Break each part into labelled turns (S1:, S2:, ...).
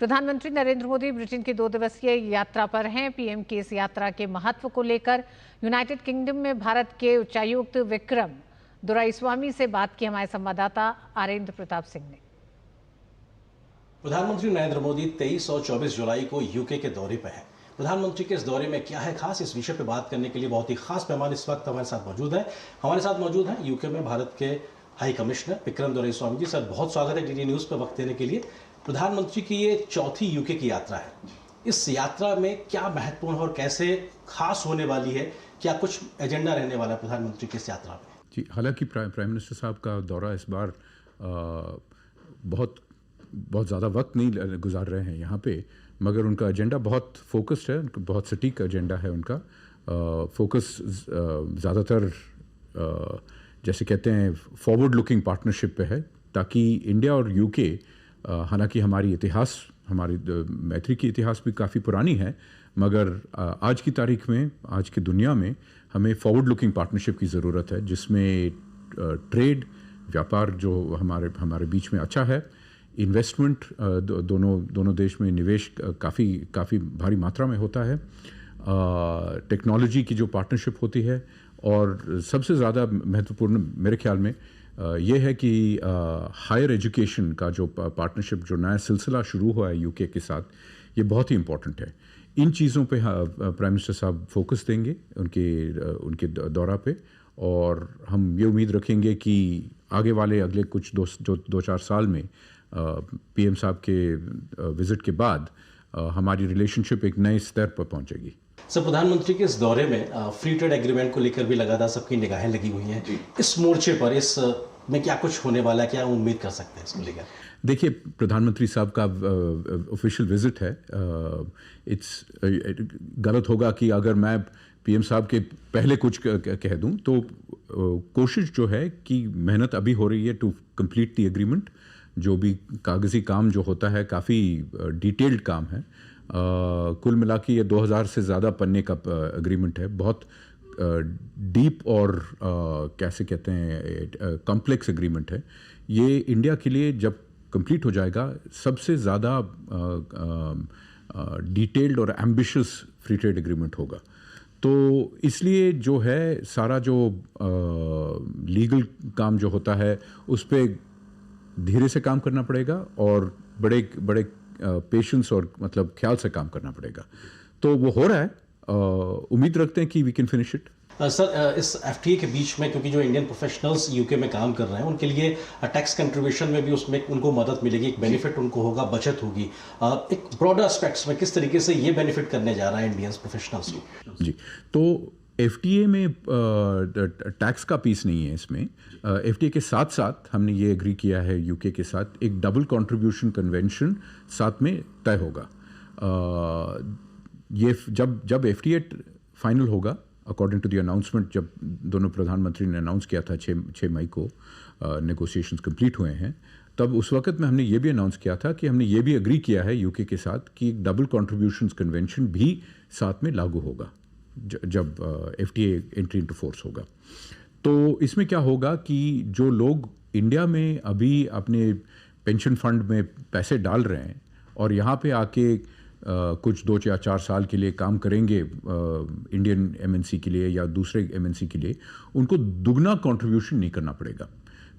S1: प्रधानमंत्री नरेंद्र मोदी ब्रिटेन की 2 दिवसीय यात्रा पर हैं। पीएम की इस यात्रा के महत्व को लेकर यूनाइटेड किंगडम में भारत के उच्चायुक्त विक्रम दोराईस्वामी से बात की हमारे संवाददाता आरेंद्र प्रताप सिंह ने।
S2: प्रधानमंत्री नरेंद्र मोदी 23 और 24 जुलाई को यूके के दौरे पर हैं। प्रधानमंत्री के इस दौरे में क्या है खास, इस विषय पर बात करने के लिए बहुत ही खास मेहमान इस वक्त हमारे साथ मौजूद हैं। हमारे साथ मौजूद हैं यूके में भारत के हाई कमिश्नर विक्रम दोराईस्वामी जी। सर, बहुत स्वागत है डीडी न्यूज़ पर वक्त देने के लिए। प्रधानमंत्री की ये चौथी यूके की यात्रा है। इस यात्रा में क्या महत्वपूर्ण और कैसे खास होने वाली है, क्या कुछ एजेंडा रहने वाला है प्रधानमंत्री की इस यात्रा में?
S3: जी, हालांकि प्राइम मिनिस्टर साहब का दौरा इस बार बहुत ज़्यादा वक्त नहीं गुजार रहे हैं यहाँ पे, मगर उनका एजेंडा बहुत फोकस्ड है, उनका बहुत सटीक एजेंडा है। उनका फोकस ज़्यादातर जैसे कहते हैं फॉरवर्ड लुकिंग पार्टनरशिप पे है, ताकि इंडिया और यूके, हालांकि हमारी मैत्री की इतिहास भी काफ़ी पुरानी है, मगर आज की तारीख में, आज की दुनिया में हमें फॉरवर्ड लुकिंग पार्टनरशिप की ज़रूरत है, जिसमें ट्रेड, व्यापार जो हमारे बीच में अच्छा है, इन्वेस्टमेंट दोनों देश में निवेश काफ़ी भारी मात्रा में होता है, टेक्नोलॉजी की जो पार्टनरशिप होती है, और सबसे ज़्यादा महत्वपूर्ण मेरे ख्याल में ये है कि हायर एजुकेशन का जो पार्टनरशिप, जो नया सिलसिला शुरू हुआ है यूके के साथ, ये बहुत ही इम्पोर्टेंट है। इन चीज़ों पे प्राइम मिनिस्टर साहब फोकस देंगे उनके दौरा पे, और हम ये उम्मीद रखेंगे कि अगले कुछ 2-4 साल में पीएम साहब के विज़िट के बाद हमारी रिलेशनशिप एक नए स्तर पर पहुंचेगी।
S2: सर, प्रधानमंत्री के इस दौरे में फ्री ट्रेड एग्रीमेंट को लेकर भी लगातार सबकी निगाहें लगी हुई हैं। इस मोर्चे पर इस में क्या कुछ होने वाला है, क्या उम्मीद कर सकते हैं इसको लेकर?
S3: देखिए, प्रधानमंत्री साहब का ऑफिशियल विजिट है। गलत होगा कि अगर मैं पीएम साहब के पहले कुछ कह दूं, तो कोशिश जो है कि मेहनत अभी हो रही है टू कंप्लीट द एग्रीमेंट। जो भी कागजी काम जो होता है, काफ़ी डिटेल्ड काम है। कुल मिला के ये 2000 से ज़्यादा पन्ने का एग्रीमेंट है। बहुत डीप और कैसे कहते हैं कॉम्प्लेक्स एग्रीमेंट है। ये इंडिया के लिए जब कंप्लीट हो जाएगा, सबसे ज़्यादा डिटेल्ड और एम्बिशियस फ्री ट्रेड एग्रीमेंट होगा। तो इसलिए जो है सारा जो लीगल काम जो होता है, उस पर धीरे से काम करना पड़ेगा, और बड़े पेशेंस और मतलब ख्याल से काम करना पड़ेगा। तो वो हो रहा है। उम्मीद रखते हैं कि we can finish it.
S2: Sir, इस एफटीए के बीच में, क्योंकि जो इंडियन प्रोफेशनल्स यूके में काम कर रहे हैं, उनके लिए टैक्स कंट्रीब्यूशन में भी उसमें उनको मदद मिलेगी, एक बेनिफिट उनको होगा, बचत होगी। एक ब्रॉडर एस्पेक्ट्स में किस तरीके से ये बेनिफिट करने जा रहा है इंडियन प्रोफेशनल्स को?
S3: जी, तो एफटीए में टैक्स का पीस नहीं है। इसमें एफटीए के साथ साथ हमने ये एग्री किया है यूके के साथ, एक डबल कंट्रीब्यूशन कन्वेंशन साथ में तय होगा। ये जब एफटीए फाइनल होगा, अकॉर्डिंग टू द अनाउंसमेंट, जब दोनों प्रधानमंत्री ने अनाउंस किया था 6 मई को नेगोशिएशंस कंप्लीट हुए हैं, तब उस वक्त में हमने ये भी अनाउंस किया था कि हमने ये भी एग्री किया है यूके के साथ कि एक डबल कंट्रीब्यूशन कन्वेंशन भी साथ में लागू होगा जब एफटीए एंट्री इनटू फोर्स होगा। तो इसमें क्या होगा कि जो लोग इंडिया में अभी अपने पेंशन फंड में पैसे डाल रहे हैं और यहाँ पे आके कुछ 2 या 4 साल के लिए काम करेंगे इंडियन एमएनसी के लिए या दूसरे एमएनसी के लिए, उनको दुगना कंट्रीब्यूशन नहीं करना पड़ेगा।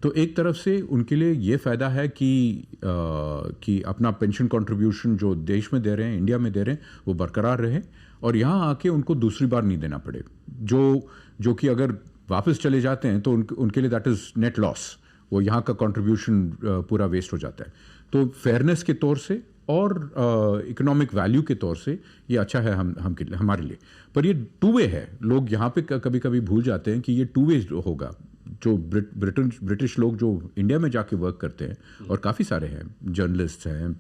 S3: तो एक तरफ से उनके लिए ये फ़ायदा है कि अपना पेंशन कंट्रीब्यूशन जो देश में दे रहे हैं, इंडिया में दे रहे हैं, वो बरकरार रहे, और यहाँ आके उनको दूसरी बार नहीं देना पड़े, जो कि अगर वापस चले जाते हैं तो उनके लिए दैट इज़ नेट लॉस। वो यहाँ का कंट्रीब्यूशन पूरा वेस्ट हो जाता है। तो फेयरनेस के तौर से और इकोनॉमिक वैल्यू के तौर से ये अच्छा है हमारे लिए। पर ये टू वे है। लोग यहाँ पे कभी कभी भूल जाते हैं कि ये टू वे होगा। जो ब्रिटिश लोग जो इंडिया में जाके वर्क करते हैं, और काफ़ी सारे हैं, जर्नलिस्ट हैं,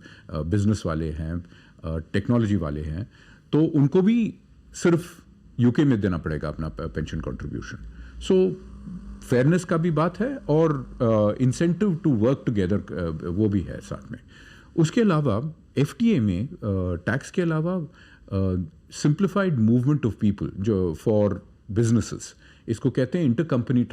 S3: बिजनेस वाले हैं, टेक्नोलॉजी वाले हैं, तो उनको भी सिर्फ यूके में देना पड़ेगा अपना पेंशन कंट्रीब्यूशन। सो फेयरनेस का भी बात है, और इंसेंटिव टू वर्क टुगेदर वो भी है साथ में। उसके अलावा एफटीए में टैक्स के अलावा सिंप्लीफाइड मूवमेंट ऑफ पीपल जो फॉर बिजनेसेस, इसको कहते हैं इंटर कंपनी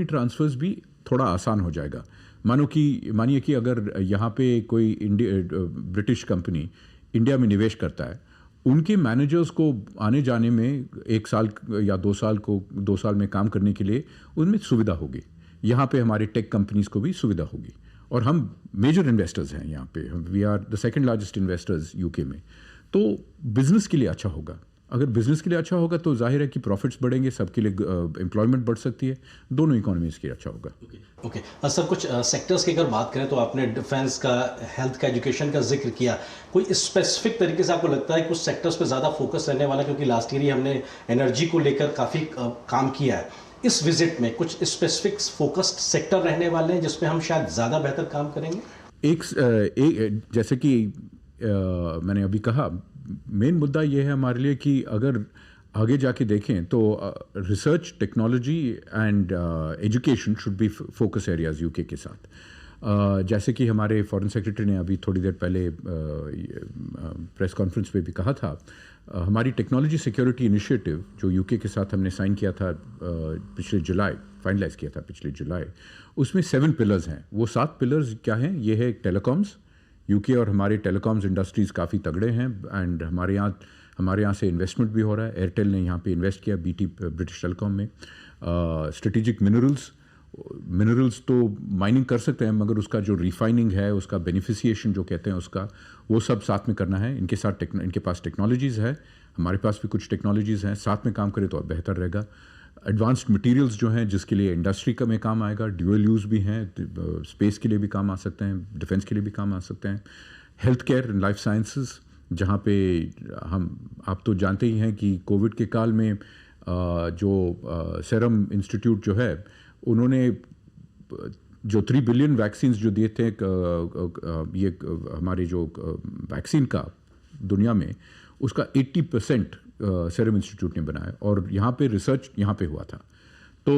S3: ट्रांसफर्स भी थोड़ा आसान हो जाएगा। मानिए कि अगर यहाँ पे कोई ब्रिटिश कंपनी इंडिया में निवेश करता है, उनके मैनेजर्स को आने जाने में 1 साल या 2 साल में काम करने के लिए उनमें सुविधा होगी। यहाँ पे हमारे टेक कंपनीज को भी सुविधा होगी, और हम मेजर इन्वेस्टर्स हैं यहाँ पे। We are the second largest investors UK में। तो बिजनेस के लिए अच्छा होगा। अगर बिजनेस के लिए अच्छा होगा तो जाहिर है कि प्रॉफिट्स बढ़ेंगे, सबके लिए एम्प्लॉयमेंट बढ़ सकती है, दोनों इकोनॉमीज के लिए अच्छा होगा।
S2: ओके सर, कुछ सेक्टर्स की अगर बात करें तो आपने डिफेंस का, हेल्थ का, एजुकेशन का जिक्र किया। कोई स्पेसिफिक तरीके से आपको लगता है कुछ सेक्टर्स पे ज़्यादा फोकस रहने वाला, क्योंकि लास्ट ईयर ही हमने एनर्जी को लेकर काफ़ी काम किया है। इस विजिट में कुछ स्पेसिफिक फोकस्ड सेक्टर रहने वाले हैं जिसपे हम शायद ज़्यादा बेहतर काम करेंगे?
S3: जैसे कि मैंने अभी कहा, मेन मुद्दा ये है हमारे लिए कि अगर आगे जाके देखें तो research, technology and education should be focus areas UK के साथ। जैसे कि हमारे फॉरेन सेक्रेटरी ने अभी थोड़ी देर पहले प्रेस कॉन्फ्रेंस पे भी कहा था, हमारी टेक्नोलॉजी सिक्योरिटी इनिशिएटिव जो यूके के साथ हमने साइन किया था पिछले जुलाई, फाइनलाइज किया था पिछले जुलाई, उसमें 7 पिलर्स हैं। वो 7 पिलर्स क्या हैं? ये है टेलीकॉम्स। यूके और हमारे टेलीकॉम्स इंडस्ट्रीज़ काफ़ी तगड़े हैं, एंड हमारे यहाँ से इन्वेस्टमेंट भी हो रहा है। एयरटेल ने यहाँ पे इन्वेस्ट किया, BT ब्रिटिश टेलीकॉम में। स्ट्रेटेजिक मिनरल्स तो माइनिंग कर सकते हैं, मगर उसका जो रिफाइनिंग है, उसका बेनिफिशिएशन जो कहते हैं उसका, वो सब साथ में करना है। इनके पास टेक्नोलॉजीज़ है, हमारे पास भी कुछ टेक्नोलॉजीज़ हैं, साथ में काम करें तो बेहतर रहेगा। एडवांस्ड मटेरियल्स जो हैं जिसके लिए इंडस्ट्री का में काम आएगा, ड्यूअल यूज़ भी हैं, स्पेस के लिए भी काम आ सकते हैं, डिफेंस के लिए भी काम आ सकते हैं। Health care and life sciences, जहाँ पे आप तो जानते ही हैं कि कोविड के काल में जो सेरम इंस्टीट्यूट जो है, उन्होंने जो 3 बिलियन वैक्सीन्स जो दिए थे, ये हमारे जो वैक्सीन का दुनिया में, उसका 80% सेरम इंस्टीट्यूट ने बनाया, और यहाँ पे रिसर्च यहाँ पे हुआ था। तो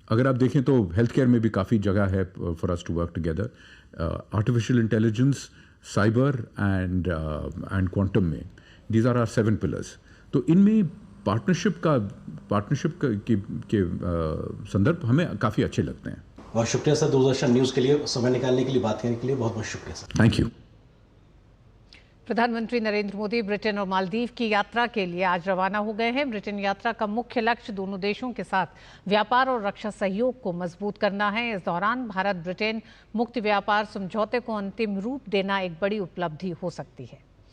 S3: अगर आप देखें तो हेल्थ केयर में भी काफ़ी जगह है for us to work together. Artificial intelligence, cyber and quantum में, दीज आर आर 7 पिलर्स। तो इनमें पार्टनरशिप के संदर्भ हमें काफ़ी अच्छे लगते हैं।
S2: बहुत शुक्रिया सर, दूरदर्शन न्यूज़ के लिए समय निकालने के लिए, बात करने के लिए बहुत बहुत शुक्रिया सर।
S3: Thank you.
S1: प्रधानमंत्री नरेंद्र मोदी ब्रिटेन और मालदीव की यात्रा के लिए आज रवाना हो गए हैं। ब्रिटेन यात्रा का मुख्य लक्ष्य दोनों देशों के साथ व्यापार और रक्षा सहयोग को मजबूत करना है। इस दौरान भारत ब्रिटेन मुक्त व्यापार समझौते को अंतिम रूप देना एक बड़ी उपलब्धि हो सकती है।